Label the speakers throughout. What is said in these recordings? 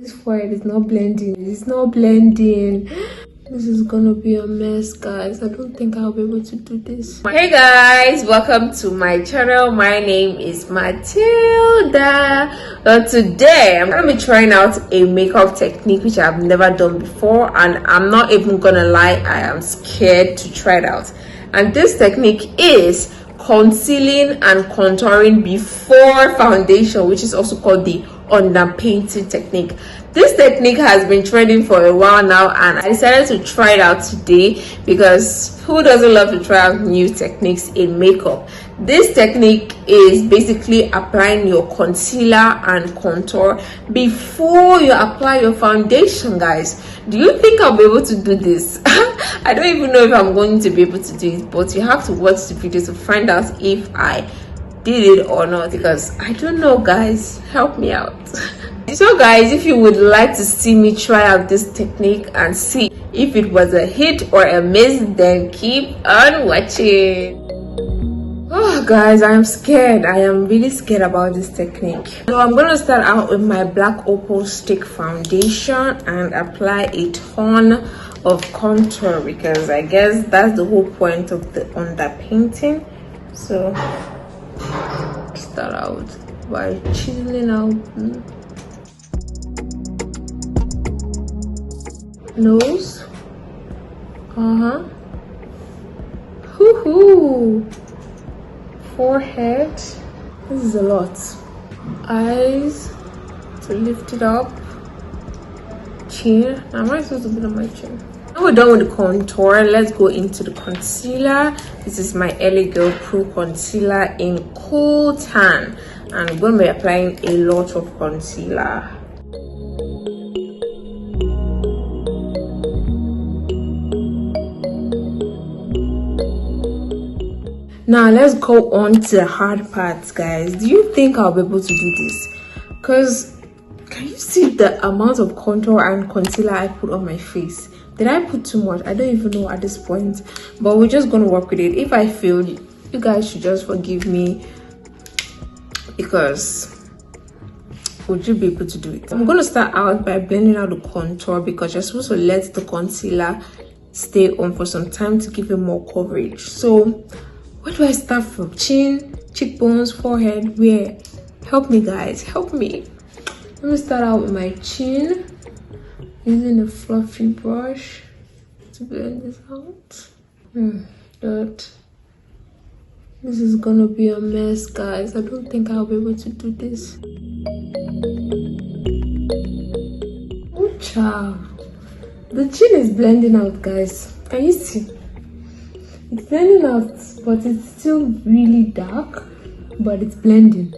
Speaker 1: This forehead is not blending. It's not blending. This is gonna be a mess, guys. I don't think I'll be able to do this. Hey guys, welcome to my channel. My name is Mathilda. Today I'm gonna be trying out a makeup technique which I've never done before, and I'm not even gonna lie, I am scared to try it out. And this technique is concealing and contouring before foundation, which is also called the underpainting technique. This technique has been trending for a while now, and I decided to try it out today because who doesn't love to try out new techniques in makeup? This technique is basically applying your concealer and contour before you apply your foundation, guys. Do you think I'll be able to do this? I don't even know if I'm going to be able to do it, but you have to watch the video to find out if I did it or not, because I don't know, guys. Help me out. So guys, if you would like to see me try out this technique and see if it was a hit or a miss, then keep on watching. Oh guys, I'm scared. I am really scared about this technique. So I'm gonna start out with my black opal stick foundation and apply a ton of contour, because I guess that's the whole point of the underpainting. So start out by chiseling out nose, forehead, this is a lot, eyes to lift it up, chin. Now, am I supposed to put on my chin? Now we're done with the contour, let's go into the concealer. This is my LA Girl Pro Concealer in Cool Tan, and I'm going to be applying a lot of concealer. Now let's go on to the hard parts, guys. Do you think I'll be able to do this? Because can you see the amount of contour and concealer I put on my face? Did I put too much? I don't even know at this point, but we're just going to work with it. If I fail, you guys should just forgive me, because would you be able to do it? I'm going to start out by blending out the contour, because you're supposed to let the concealer stay on for some time to give it more coverage. So where do I start from? Chin, cheekbones, forehead, where? Help me, guys, help me. Let me start out with my chin, using a fluffy brush to blend this out. Good. This is gonna be a mess, guys. I don't think I'll be able to do this. Oh, child. The chin is blending out, guys. Can you see? It's blending out, but it's still really dark, but it's blending.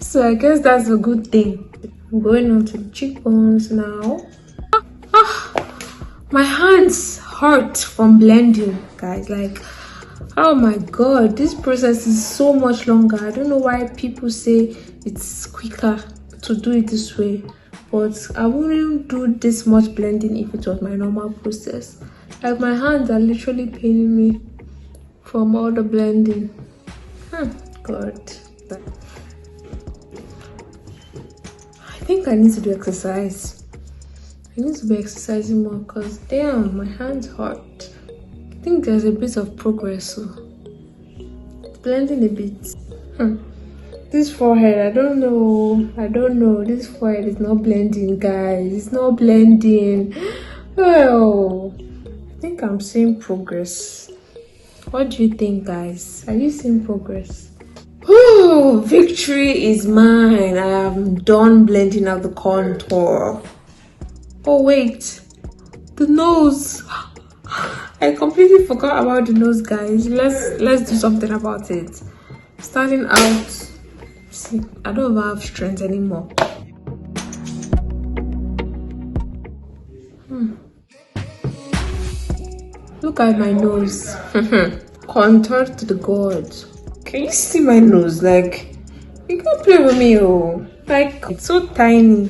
Speaker 1: So I guess that's a good thing. I'm going on to the cheekbones now. My hands hurt from blending, guys. Like, oh my god, this process is so much longer. I don't know why people say it's quicker to do it this way, but I wouldn't do this much blending if it was my normal process. Like, my hands are literally paining me from all the blending. God. I think I need to do exercise. I need to be exercising more, because damn, my hands hurt. I think there's a bit of progress, so it's blending a bit. This forehead, I don't know. This forehead is not blending, guys. It's not blending. Well, I think I'm seeing progress. What do you think, guys? Are you seeing progress? Oh, victory is mine. I am done blending out the contour. Oh wait, the nose. I completely forgot about the nose, guys. Let's do something about it. Starting out, see, I don't even have strength anymore. Look at my nose. Contour to the gods. Can you see my nose? Like, you can't play with me, oh. Like, it's so tiny.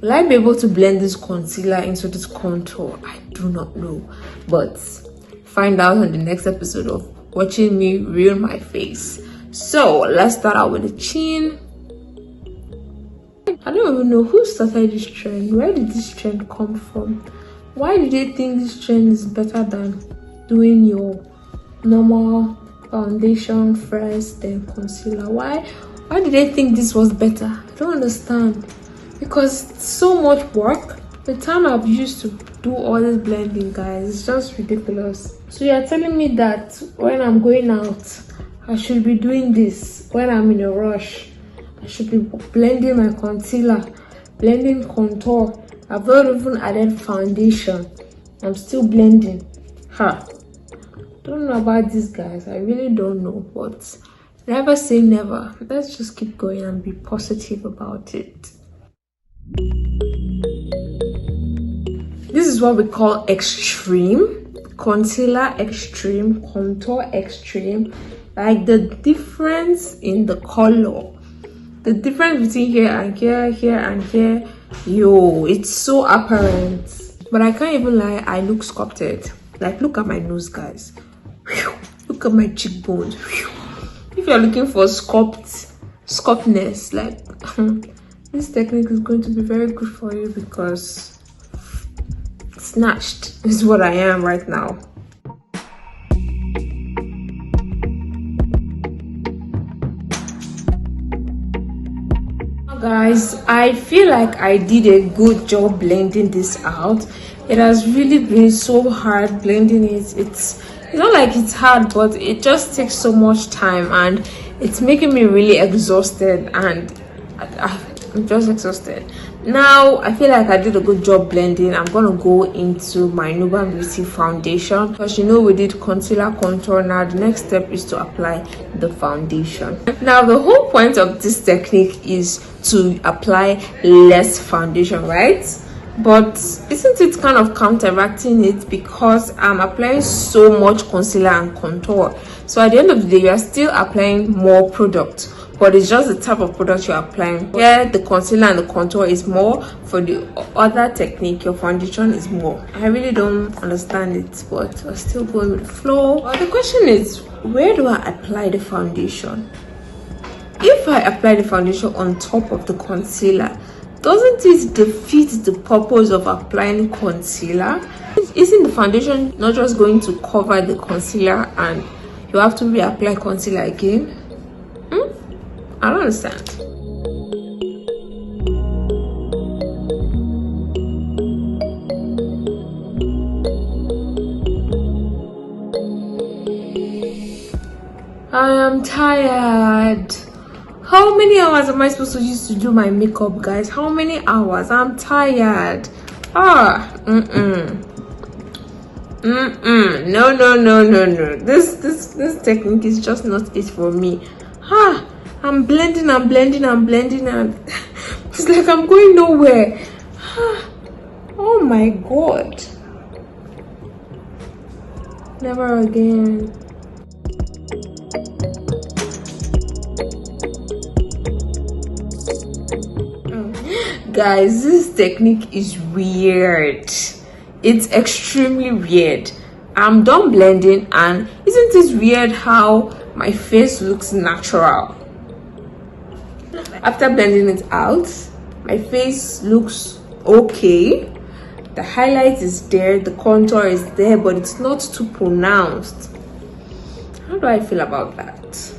Speaker 1: Will I be able to blend this concealer into this contour? I do not know, but find out on the next episode of watching me ruin my face. So let's start out with the chin. I'm going to start out by blending out the contour, because you're supposed to let the concealer stay on for some time to give it more coverage. So where do I start from? Chin, cheekbones, forehead, where? Help me, guys, help me. This is gonna be a mess, guys. I don't think I'll be able to do this. I don't even know who started this trend. Where did this trend come from? Why do they think this trend is better than doing your normal foundation first, then concealer? Why do they think this was better? I don't understand. Because it's so much work. The time I've used to do all this blending, guys, it's just ridiculous. So you're telling me that when I'm going out, I should be doing this. When I'm in a rush, I should be blending my concealer, blending contour. I've not even added foundation. I'm still blending. Don't know about this, guys. I really don't know. But never say never. Let's just keep going and be positive about it. This is what we call extreme. Concealer extreme, contour extreme. Like the difference in the color. The difference between here and here, here and here. Yo, it's so apparent. But I can't even lie, I look sculpted. Like, look at my nose, guys. Whew. Look at my cheekbones. Whew. If you're looking for sculptness, like this technique is going to be very good for you, because snatched is what I am right now. Guys, I feel like I did a good job blending this out. It has really been so hard blending it. It's not like it's hard, but it just takes so much time, and it's making me really exhausted, and I'm just exhausted. Now I feel like I did a good job blending. I'm gonna go into my Nuban Beauty foundation, because you know we did concealer, contour. Now the next step is to apply the foundation. Now the whole point of this technique is to apply less foundation, right? But isn't it kind of counteracting it, because I'm applying so much concealer and contour? So at the end of the day, you are still applying more product, but it's just the type of product you're applying. Here the concealer and the contour is more. For the other technique, your foundation is more. I really don't understand it, but we're still going with the flow. But the question is, where do I apply the foundation? If I apply the foundation on top of the concealer, doesn't it defeat the purpose of applying concealer? Isn't the foundation not just going to cover the concealer and you have to reapply concealer again? I don't understand. I am tired. How many hours am I supposed to use to do my makeup, guys? How many hours? I'm tired. No. This technique is just not it for me. I'm blending, and it's like I'm going nowhere. Oh my god. Never again. Guys, this technique is weird. It's extremely weird. I'm done blending, and isn't it weird how my face looks natural? After blending it out, my face looks okay. The highlight is there, the contour is there, but it's not too pronounced. How do I feel about that?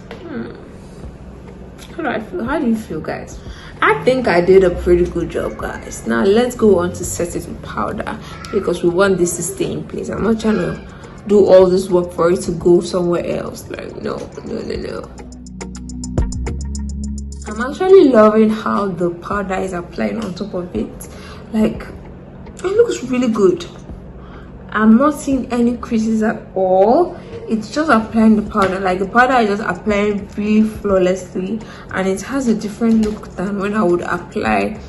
Speaker 1: How do I feel? How do you feel, guys? I think I did a pretty good job, guys. Now let's go on to set it with powder, because we want this to stay in place. I'm not trying to do all this work for it to go somewhere else. Like, no. I'm actually loving how the powder is applying on top of it. Like, it looks really good. I'm not seeing any creases at all. It's just applying the powder. Like, the powder is just applying really flawlessly, and it has a different look than when I would apply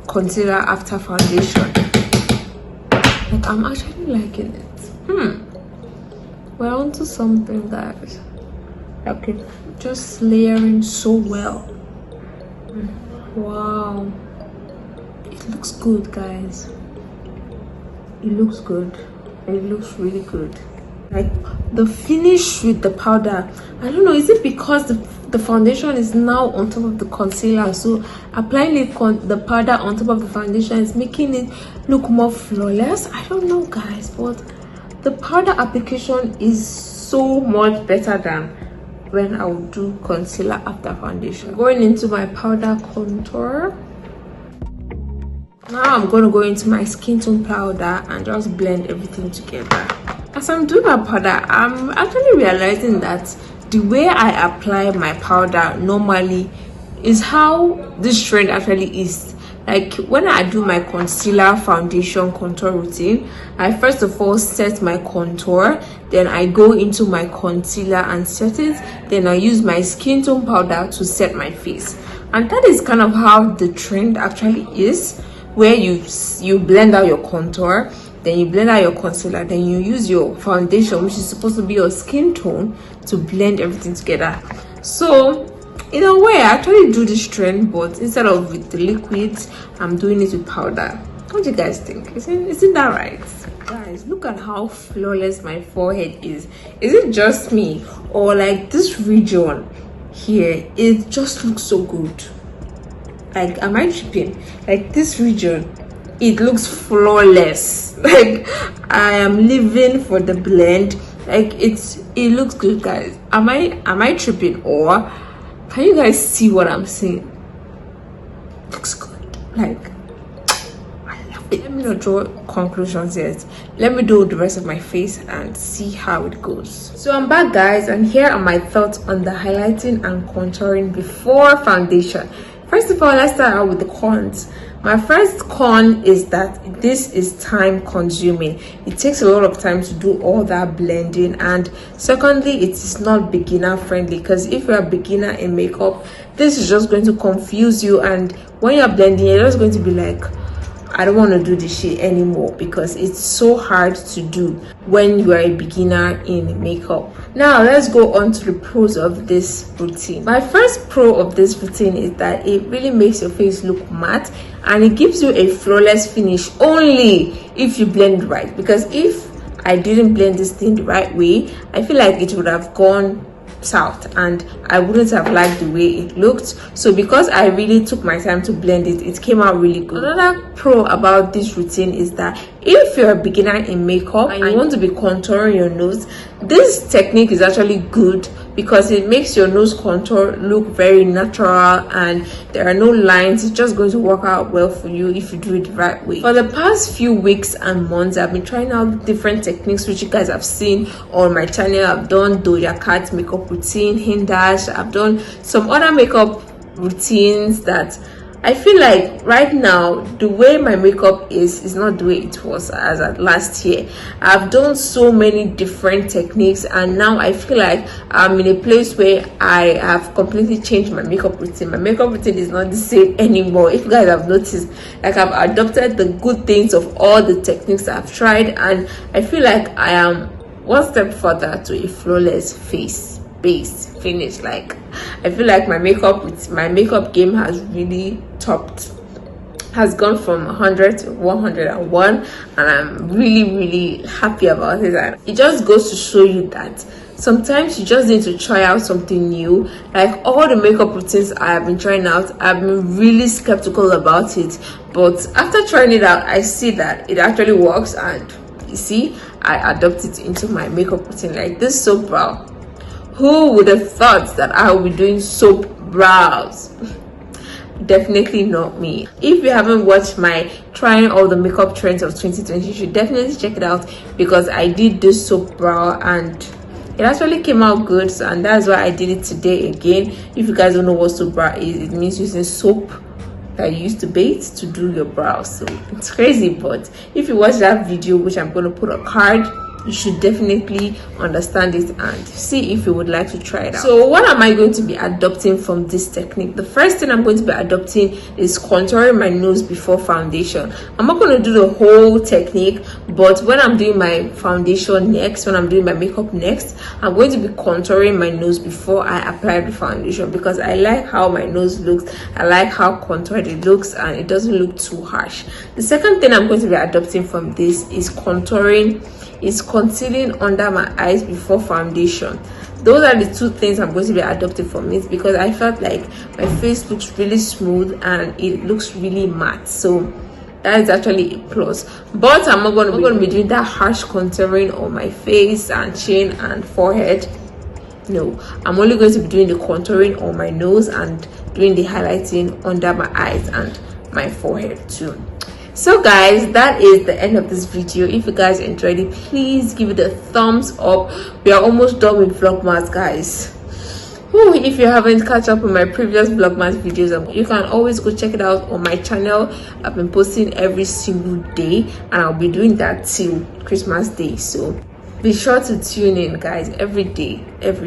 Speaker 1: concealer after foundation. Like, I'm actually liking it. We're onto something, guys. Okay, just layering so well. Wow, it looks good, guys. It looks good. It looks really good. Like, the finish with the powder, I don't know, is it because the foundation is now on top of the concealer, so applying the powder on top of the foundation is making it look more flawless. I don't know guys, but the powder application is so much better than when I would do concealer after foundation. Going into my powder contour. Now I'm going to go into my skin tone powder and just blend everything together. As I'm doing my powder, I'm actually realizing that the way I apply my powder normally is how this trend actually is. Like when I do my concealer, foundation, contour routine, I first of all set my contour, then I go into my concealer and set it, then I use my skin tone powder to set my face. And that is kind of how the trend actually is, where you blend out your contour, then you blend out your concealer, then you use your foundation, which is supposed to be your skin tone, to blend everything together. So in a way, I actually do this trend, but instead of with the liquids, I'm doing it with powder. What do you guys think? Isn't that right? Guys, look at how flawless my forehead is. Is it just me, or like this region here, it just looks so good? Like, am I tripping? Like this region, it looks flawless. Like I am living for the blend. Like it looks good, guys. Am I tripping, or can you guys see what I'm saying? Looks good. Like I love it. Let me not draw conclusions yet. Let me do the rest of my face and see how it goes. So I'm back, guys, and here are my thoughts on the highlighting and contouring before foundation. First of all, let's start out with the cons. My first con is that this is time consuming. It takes a lot of time to do all that blending, and secondly, it is not beginner friendly, because if you're a beginner in makeup, this is just going to confuse you, and when you're blending, you're just going to be like, I don't want to do this shit anymore, because it's so hard to do when you are a beginner in makeup. Now let's go on to the pros of this routine. My first pro of this routine is that it really makes your face look matte, and it gives you a flawless finish only if you blend right. Because if I didn't blend this thing the right way, I feel like it would have gone south and I wouldn't have liked the way it looked. So because I really took my time to blend it, it came out really good. Another pro about this routine is that if you're a beginner in makeup and you want to be contouring your nose, this technique is actually good because it makes your nose contour look very natural and there are no lines. It's just going to work out well for you if you do it the right way. For the past few weeks and months, I've been trying out different techniques which you guys have seen on my channel. I've done Doja Cat makeup routine, HINDASH. I've done some other makeup routines that I feel like right now the way my makeup is not the way it was as at last year. I've done so many different techniques and now I feel like I'm in a place where I have completely changed my makeup routine. My makeup routine is not the same anymore. If you guys have noticed, like I've adopted the good things of all the techniques I've tried, and I feel like I am one step further to a flawless base finish. Like I feel like my makeup game has really topped, has gone from 100 to 101, and I'm really happy about it. And it just goes to show you that sometimes you just need to try out something new. Like all the makeup routines I have been trying out, I've been really skeptical about it, but after trying it out, I see that it actually works, and you see, I adopt it into my makeup routine. Like this soap brow, who would have thought that I would be doing soap brows? Definitely not me. If you haven't watched my trying all the makeup trends of 2020, you should definitely check it out, because I did this soap brow and it actually came out good. So, and that's why I did it today again. If you guys don't know what soap brow is, it means using soap that you use to bathe to do your brows. So it's crazy, but if you watch that video, which I'm going to put a card, you should definitely understand it and see if you would like to try it out. So what am I going to be adopting from this technique? The first thing I'm going to be adopting is contouring my nose before foundation. I'm not going to do the whole technique, but when I'm doing my foundation next, when I'm doing my makeup next, I'm going to be contouring my nose before I apply the foundation, because I like how my nose looks. I like how contoured it looks and it doesn't look too harsh. The second thing I'm going to be adopting from this is concealing under my eyes before foundation. those are the two things I'm going to be adopting from it, because I felt like my face looks really smooth and it looks really matte. So that is actually a plus. But I'm not going to be doing that harsh contouring on my face and chin and forehead. No, I'm only going to be doing the contouring on my nose and doing the highlighting under my eyes and my forehead too. So guys, that is the end of this video. If you guys enjoyed it, please give it a thumbs up. We are almost done with Vlogmas, guys. Whew, if you haven't caught up with my previous Vlogmas videos, you can always go check it out on my channel. I've been posting every single day, and I'll be doing that till Christmas Day. So be sure to tune in, guys, every day. If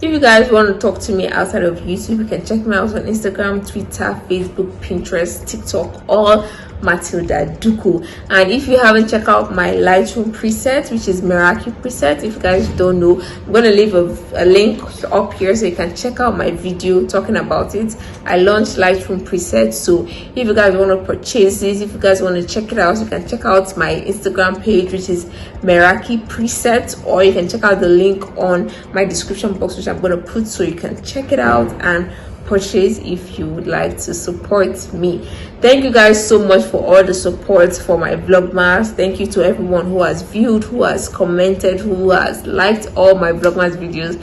Speaker 1: you guys want to talk to me outside of YouTube, you can check me out on Instagram, Twitter, Facebook, Pinterest, TikTok, all Mathildaduku. And if you haven't checked out my Lightroom preset, which is Meraki preset, if you guys don't know, I'm going to leave a link up here so you can check out my video talking about it. I launched Lightroom preset, so if you guys want to purchase this, if you guys want to check it out, you can check out my Instagram page, which is Meraki preset, or you can check out the link on my description box, which I'm going to put, so you can check it out and purchase if you would like to support me. Thank you guys so much for all the support for my Vlogmas. Thank you to everyone who has viewed, who has commented, who has liked all my Vlogmas videos.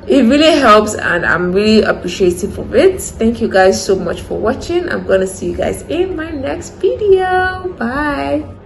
Speaker 1: It really helps and I'm really appreciative of it. Thank you guys so much for watching. I'm gonna see you guys in my next video. Bye.